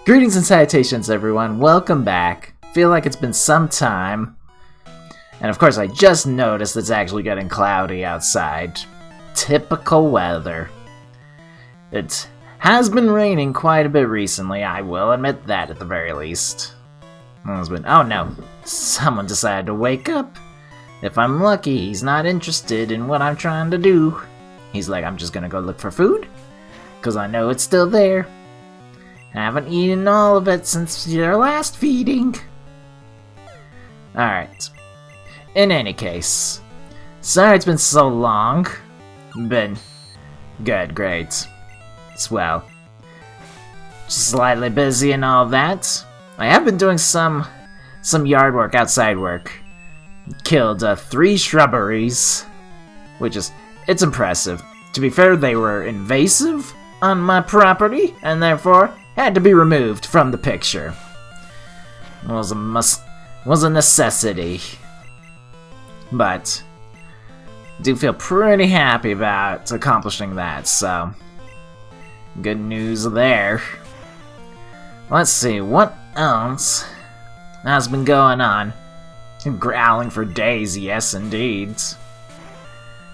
Greetings and salutations, everyone. Welcome back. Feel like it's been some time. And of course, I just noticed it's actually getting cloudy outside. Typical weather. It has been raining quite a bit recently, I will admit that at the very least. Oh no, someone decided to wake up. If I'm lucky, he's not interested in what I'm trying to do. He's like, I'm just gonna go look for food, because I know it's still there. I haven't eaten all of it since your last feeding. Alright. In any case, sorry it's been so long. Been good, great. Swell. Slightly busy and all that. I have been doing some yard work, outside work. Killed 3 shrubberies, which is, it's impressive. To be fair, they were invasive on my property, and therefore had to be removed from the picture. It was a necessity. But I do feel pretty happy about accomplishing that, so good news there. Let's see, what else has been going on? Growling for days, yes indeed.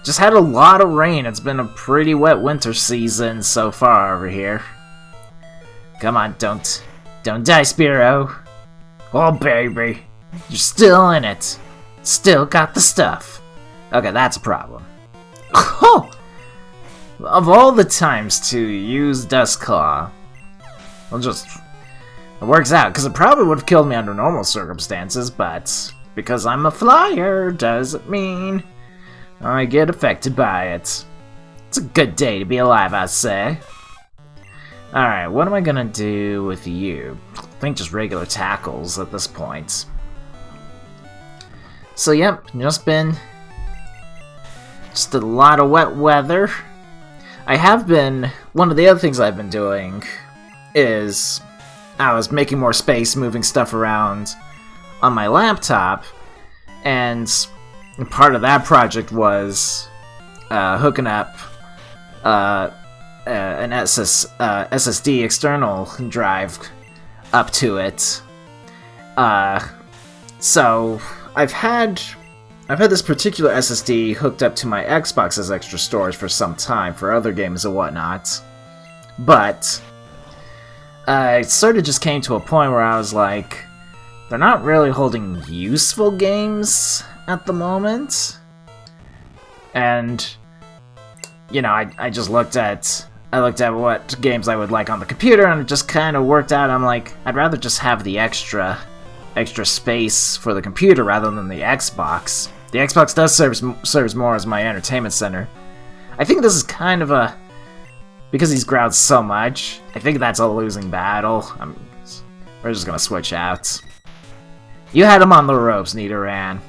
Just had a lot of rain. It's been a pretty wet winter season so far over here. Come on, don't die, Spiro. Oh baby, you're still in it. Still got the stuff. Okay, that's a problem. Oh! Of all the times to use Dustclaw, it works out, because it probably would have killed me under normal circumstances, but because I'm a flyer doesn't mean I get affected by it. It's a good day to be alive, I say. Alright, what am I gonna do with you? I think just regular tackles at this point. So yep, just a lot of wet weather. One of the other things I've been doing is I was making more space, moving stuff around on my laptop, and part of that project was hooking up an SSD external drive up to it. So I've had this particular SSD hooked up to my Xbox as extra storage for some time for other games and whatnot, but it sort of just came to a point where I was like, they're not really holding useful games at the moment. And you know, I just looked at what games I would like on the computer, and it just kind of worked out. I'm like, I'd rather just have the extra space for the computer rather than the Xbox. The Xbox does serves more as my entertainment center. I think this is kind of because he's growled so much, I think that's a losing battle. We're just gonna switch out. You had him on the ropes, Nidoran.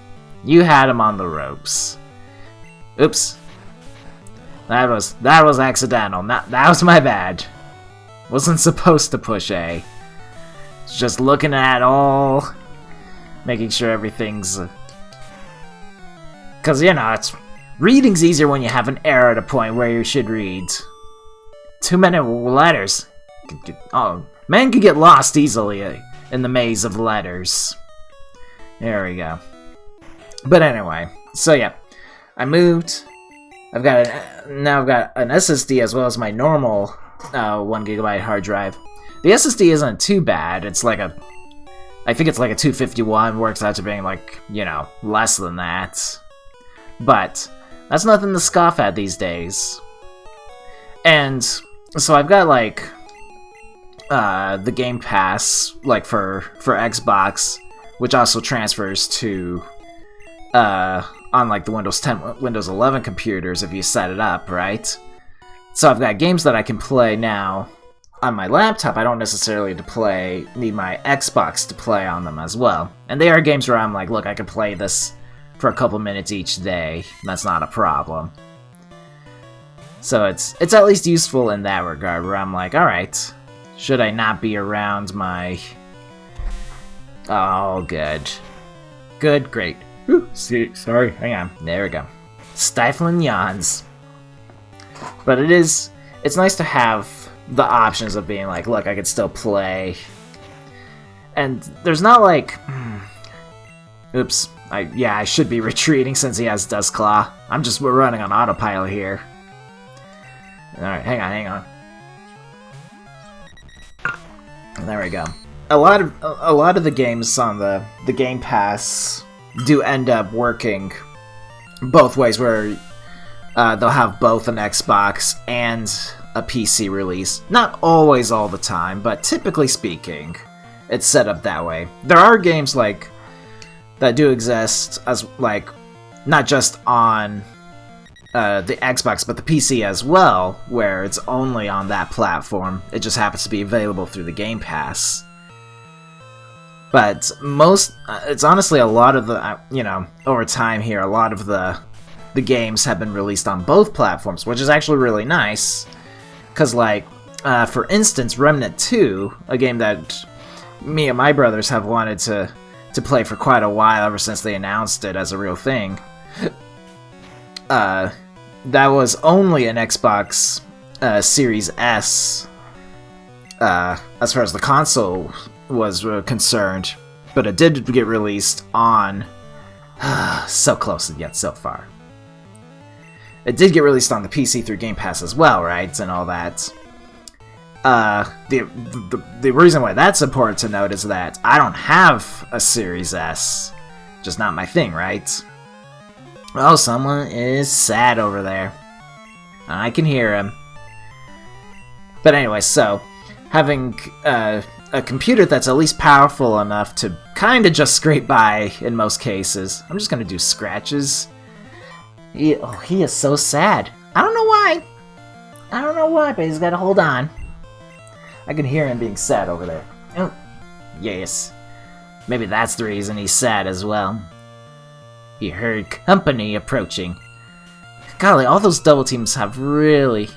You had him on the ropes. Oops. That was accidental. That was my bad. Wasn't supposed to push A. Just looking at all, making sure everything's. Cause you know, reading's easier when you have an error at a point where you should read. Too many letters. Oh, man could get lost easily in the maze of letters. There we go. But anyway, so yeah, I moved. I've got an SSD as well as my normal 1GB hard drive. The SSD isn't too bad. It's like I think it's like a 251. Works out to being like, you know, less than that. But that's nothing to scoff at these days. And so I've got like the Game Pass like for Xbox, which also transfers to on like the Windows 10, Windows 11 computers if you set it up, right? So I've got games that I can play now on my laptop. I don't necessarily need my Xbox to play on them as well. And they are games where I'm like, look, I can play this for a couple minutes each day. That's not a problem. So it's at least useful in that regard, where I'm like, alright, should I not be around my... Oh, good. Good, great. Ooh, sorry, hang on. There we go. Stifling yawns. But it's nice to have the options of being like, look, I could still play And there's not like... Oops. I should be retreating since he has Dustclaw. We're running on autopilot here. Alright, hang on. There we go. A lot of the games on the Game Pass do end up working both ways, where they'll have both an Xbox and a PC release. Not always all the time, but typically speaking, it's set up that way. There are games like that do exist as like not just on the Xbox but the PC as well, where it's only on that platform. It just happens to be available through the Game Pass. But it's honestly a lot of the, over time here, a lot of the games have been released on both platforms, which is actually really nice. Because, like, for instance, Remnant 2, a game that me and my brothers have wanted to play for quite a while, ever since they announced it as a real thing. That was only an Xbox Series S, as far as the console was concerned, but it did get released on... so close and yet so far. It did get released on the PC through Game Pass as well, right? And all that. The reason why that's important to note is that I don't have a Series S. Just not my thing, right? Oh, someone is sad over there. I can hear him. But anyway, so having a computer that's at least powerful enough to kind of just scrape by in most cases. I'm just gonna do scratches. He is so sad. I don't know why, but he's gotta hold on. I can hear him being sad over there. Oh, yes. Maybe that's the reason he's sad as well. He heard company approaching. Golly, all those double teams have really...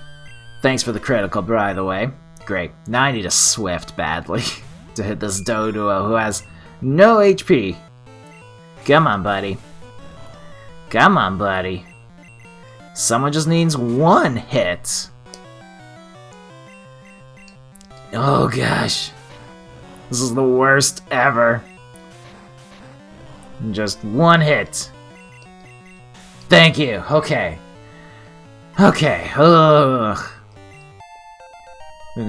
Thanks for the critical, by the way. Great. Now I need a Swift badly to hit this Doduo who has no HP. Come on, buddy. Come on, buddy. Someone just needs one hit. Oh gosh. This is the worst ever. Just one hit. Thank you. Okay. Okay. Ugh. I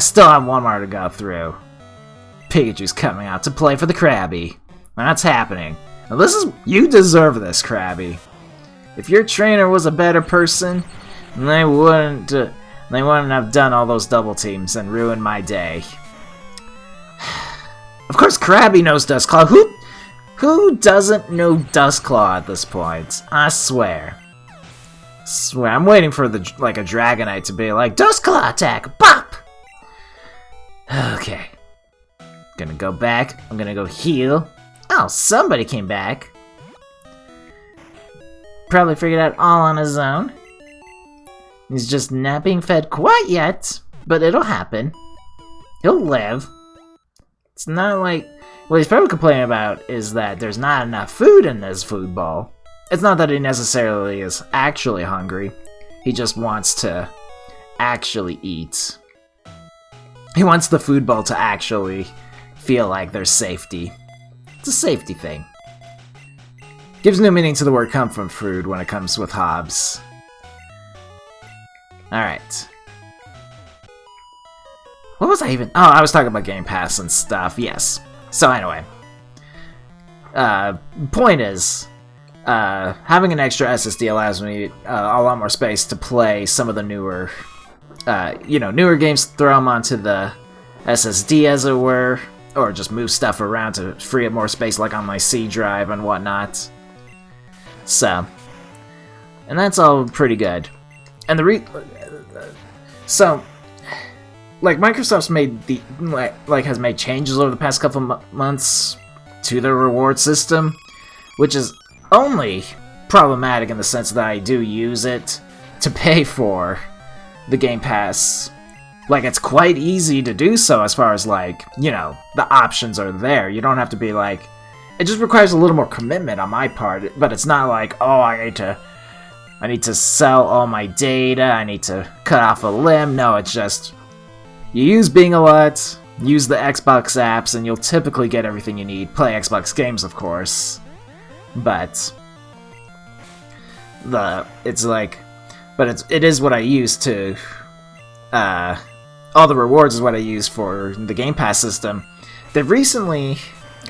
still have one more to go through. Pikachu's coming out to play for the Krabby. That's happening. Now you deserve this, Krabby. If your trainer was a better person, they wouldn't have done all those double teams and ruined my day. Of course, Krabby knows Dustclaw. Who doesn't know Dustclaw at this point? I swear. I'm waiting for a Dragonite to be like, Dustclaw attack! Bop! Okay. Gonna go back. I'm gonna go heal. Oh, somebody came back. Probably figured out all on his own. He's just not being fed quite yet, but it'll happen. He'll live. It's not like... What he's probably complaining about is that there's not enough food in his food bowl. It's not that he necessarily is actually hungry. He just wants to actually eat. He wants the food bowl to actually feel like there's safety. It's a safety thing. Gives new meaning to the word comfort food when it comes with Hobbs. Alright. What was I even... Oh, I was talking about Game Pass and stuff, yes. So anyway. Point is, having an extra SSD allows me a lot more space to play some of the newer games, throw them onto the SSD as it were, or just move stuff around to free up more space like on my C drive and whatnot. So, and that's all pretty good. And Microsoft's made has made changes over the past couple months to their reward system, which is only problematic in the sense that I do use it to pay for the Game Pass. Like, it's quite easy to do so as far as, the options are there. You don't have to be like... It just requires a little more commitment on my part, but it's not like, oh, I need to sell all my data, I need to cut off a limb. No, it's just... You use Bing a lot, use the Xbox apps, and you'll typically get everything you need. Play Xbox games, of course. But it is what I use to all the rewards is what I use for the Game Pass system. They've recently,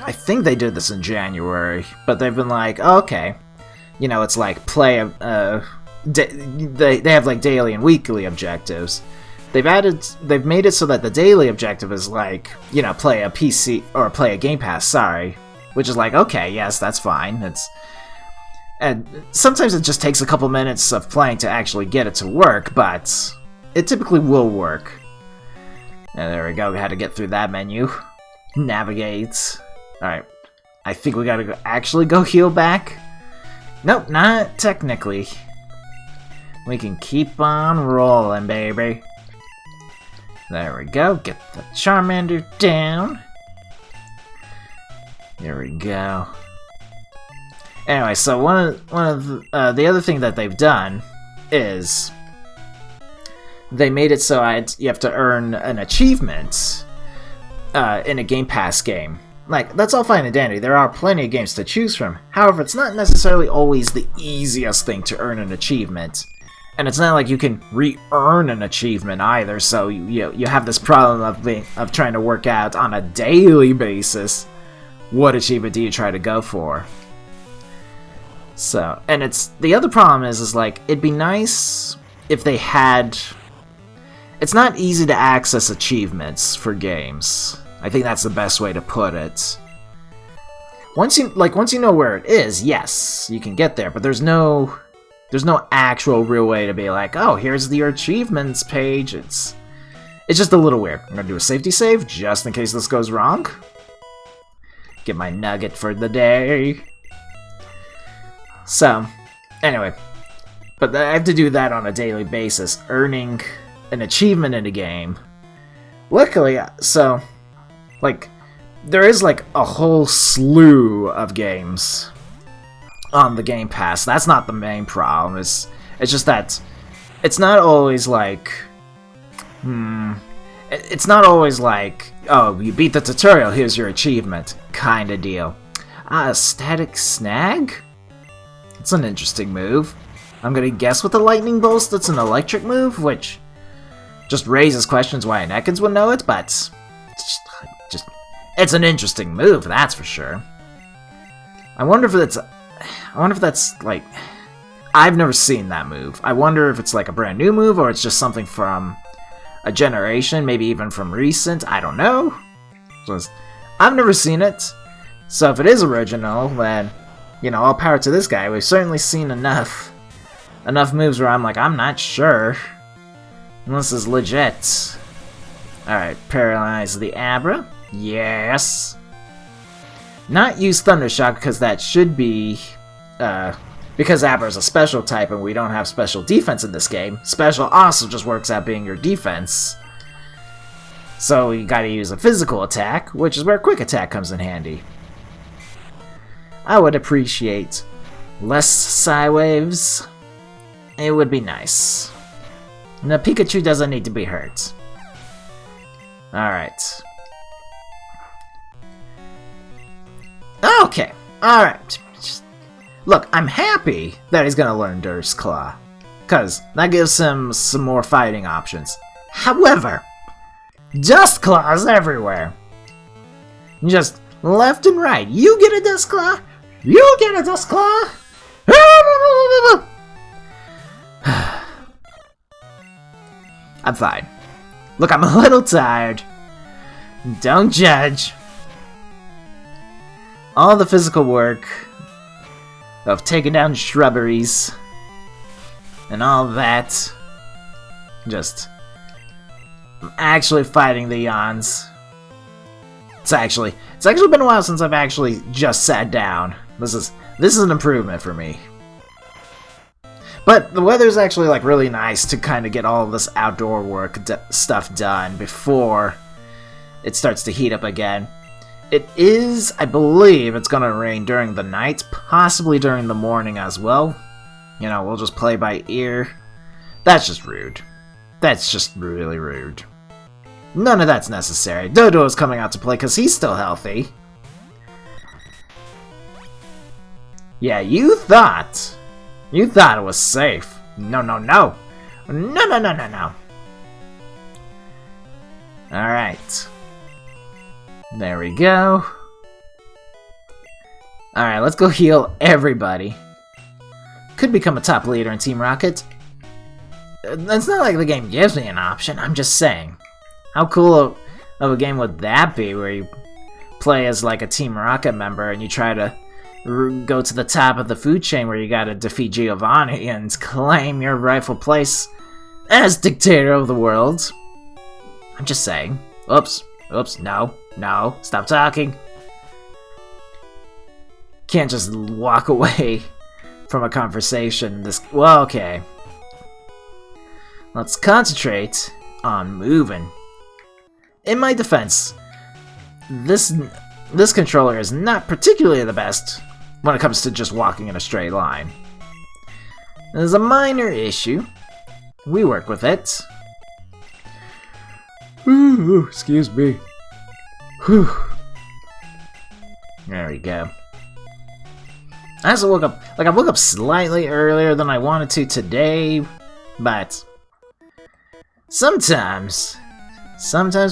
I think they did this in January, but they've been like, oh, okay, you know, it's like they have like daily and weekly objectives. They've made it so that the daily objective is like, you know, play a PC or play a Game Pass, which is like, okay, yes, that's fine. And sometimes it just takes a couple minutes of playing to actually get it to work, but it typically will work. And there we go, we had to get through that menu. Navigate. Alright, I think we gotta actually go heal back. Nope, not technically. We can keep on rolling, baby. There we go, get the Charmander down. There we go. Anyway, so one of the other thing that they've done is they made it so you have to earn an achievement in a Game Pass game. Like, that's all fine and dandy. There are plenty of games to choose from. However, it's not necessarily always the easiest thing to earn an achievement. And it's not like you can re-earn an achievement either, so you have this problem of trying to work out on a daily basis what achievement do you try to go for. So, and the other problem is like, it'd be nice if they had... It's not easy to access achievements for games. I think that's the best way to put it. Once you know where it is, yes, you can get there, but there's no actual real way to be like, oh, here's your achievements page. It's just a little weird. I'm gonna do a safety save just in case this goes wrong. Get my nugget for the day. So, anyway, but I have to do that on a daily basis, earning an achievement in a game. Luckily, so, like, there is like a whole slew of games on the Game Pass. That's not the main problem. It's just that it's not always like, it's not always like, oh, you beat the tutorial, here's your achievement, kind of deal. Static Snag? It's an interesting move. I'm gonna guess with the Lightning Bolt that's an electric move, which just raises questions why an Ekans would know it, but it's an interesting move, that's for sure. I wonder if that's like, I've never seen that move. I wonder if it's like a brand new move or it's just something from a generation, maybe even from recent, I don't know. I've never seen it, so if it is original, then, you know, all power to this guy. We've certainly seen enough moves where I'm like, I'm not sure. And this is legit. Alright, paralyze the Abra. Yes. Not use Thundershock because that should be... because Abra is a special type and we don't have special defense in this game. Special also just works out being your defense. So you gotta use a physical attack, which is where Quick Attack comes in handy. I would appreciate less Psy Waves. It would be nice. The Pikachu doesn't need to be hurt. Alright. Okay, alright. Look, I'm happy that he's gonna learn Durst Claw, because that gives him some more fighting options. However, Dust Claws everywhere. Just left and right. You get a Dust Claw, you get a Dust Claw. I'm fine. Look, I'm a little tired. Don't judge. All the physical work of taking down shrubberies and all that. Just actually fighting the Yawns. It's actually been a while since I've actually just sat down. This is an improvement for me. But the weather's actually like really nice to kind of get all of this outdoor work stuff done before it starts to heat up again. It is, I believe, it's gonna rain during the night, possibly during the morning as well. You know, we'll just play by ear. That's just rude. That's just really rude. None of that's necessary. Dodo's coming out to play because he's still healthy. Yeah, you thought it was safe. No, no, no. No, no, no, no, no. Alright. There we go. Alright, let's go heal everybody. Could become a top leader in Team Rocket. It's not like the game gives me an option, I'm just saying. How cool of a game would that be, where you play as like a Team Rocket member and you try to go to the top of the food chain where you gotta defeat Giovanni and claim your rightful place as dictator of the world. I'm just saying. Oops. Oops. No. No. Stop talking. Can't just walk away from a conversation. Well, okay. Let's concentrate on moving. In my defense, this controller is not particularly the best when it comes to just walking in a straight line. There's a minor issue. We work with it. Ooh, excuse me. Whew. There we go. I also woke up, I woke up slightly earlier than I wanted to today, but sometimes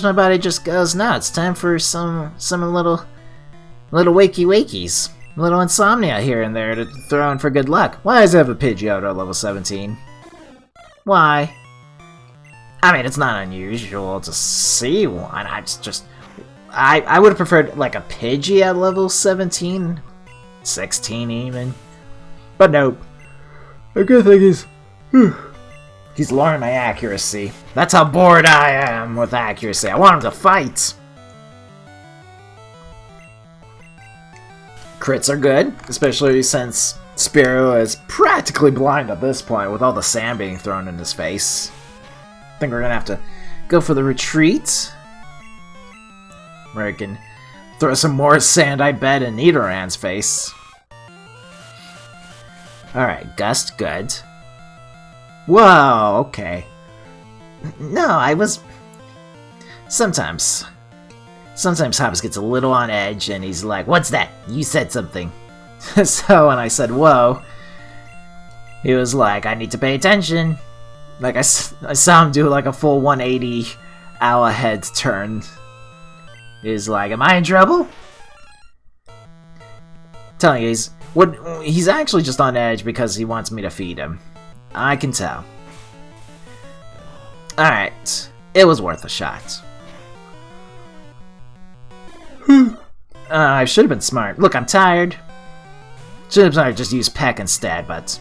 my body just goes nuts. Time for some little wakey-wakeys. A little insomnia here and there to throw in for good luck. Why does it have a Pidgeotto level 17? Why? I mean, it's not unusual to see one. I would have preferred like a Pidgey at level 17, 16 even. But nope. A good thing is, he's lowering my accuracy. That's how bored I am with accuracy. I want him to fight. Crits are good, especially since Spiro is practically blind at this point with all the sand being thrown in his face. I think we're gonna have to go for the retreat, where I can throw some more sand, I bet, in Nidoran's face. Alright, Gust, good. Whoa, okay. No, I was... Sometimes Hobbs gets a little on edge, and he's like, "What's that? You said something." So when I said, "Whoa," he was like, "I need to pay attention." Like, I saw him do like a full 180 owl head turn. He's like, "Am I in trouble?" Telling you, he's actually just on edge because he wants me to feed him. I can tell. Alright, it was worth a shot. I should have been smart. Look, I'm tired. Should have been smart, just use Peck instead, but...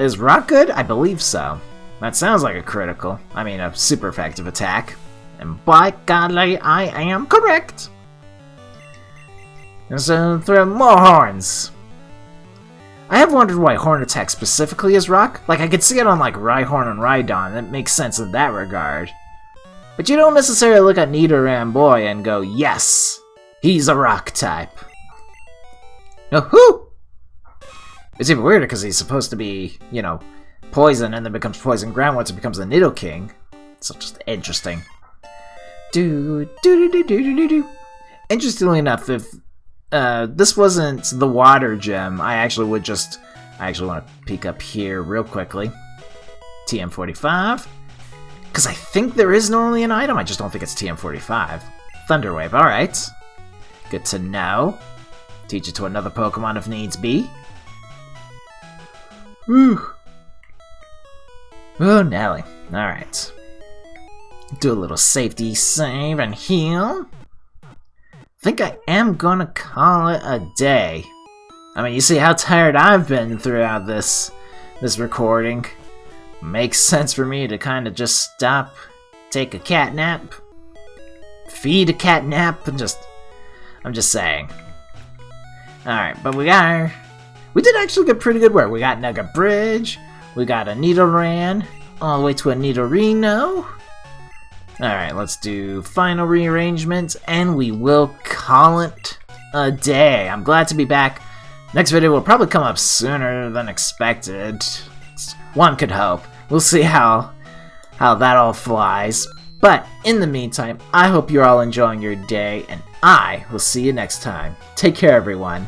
is Rock good? I believe so. That sounds like a critical. I mean, a super effective attack. And by golly, I am correct! And so, throw more horns. I have wondered why Horn Attack specifically is Rock. Like, I could see it on, like, Rhyhorn and Rhydon. That makes sense in that regard. But you don't necessarily look at Nidoran Boy and go, yes, he's a rock type. Oh-hoo! It's even weirder because he's supposed to be, you know, poison and then becomes poison ground once it becomes the Nidoking. So just interesting. Interestingly enough, if this wasn't the water gem, I actually want to peek up here real quickly. TM45. Because I think there is normally an item, I just don't think it's TM45. Thunderwave, alright. Good to know. Teach it to another Pokemon if needs be. Whew. Oh, Nelly. Alright. Do a little safety save and heal. Think I am gonna call it a day. I mean, you see how tired I've been throughout this recording. Makes sense for me to kind of just stop, take a cat nap, feed a cat nap, and I'm just saying. Alright, but we did actually get pretty good work. We got Nugget Bridge, we got a Nidoran, all the way to a Nidorino. Alright, let's do final rearrangement, and we will call it a day. I'm glad to be back. Next video will probably come up sooner than expected. One could hope. We'll see how that all flies. But in the meantime, I hope you're all enjoying your day, and I will see you next time. Take care, everyone.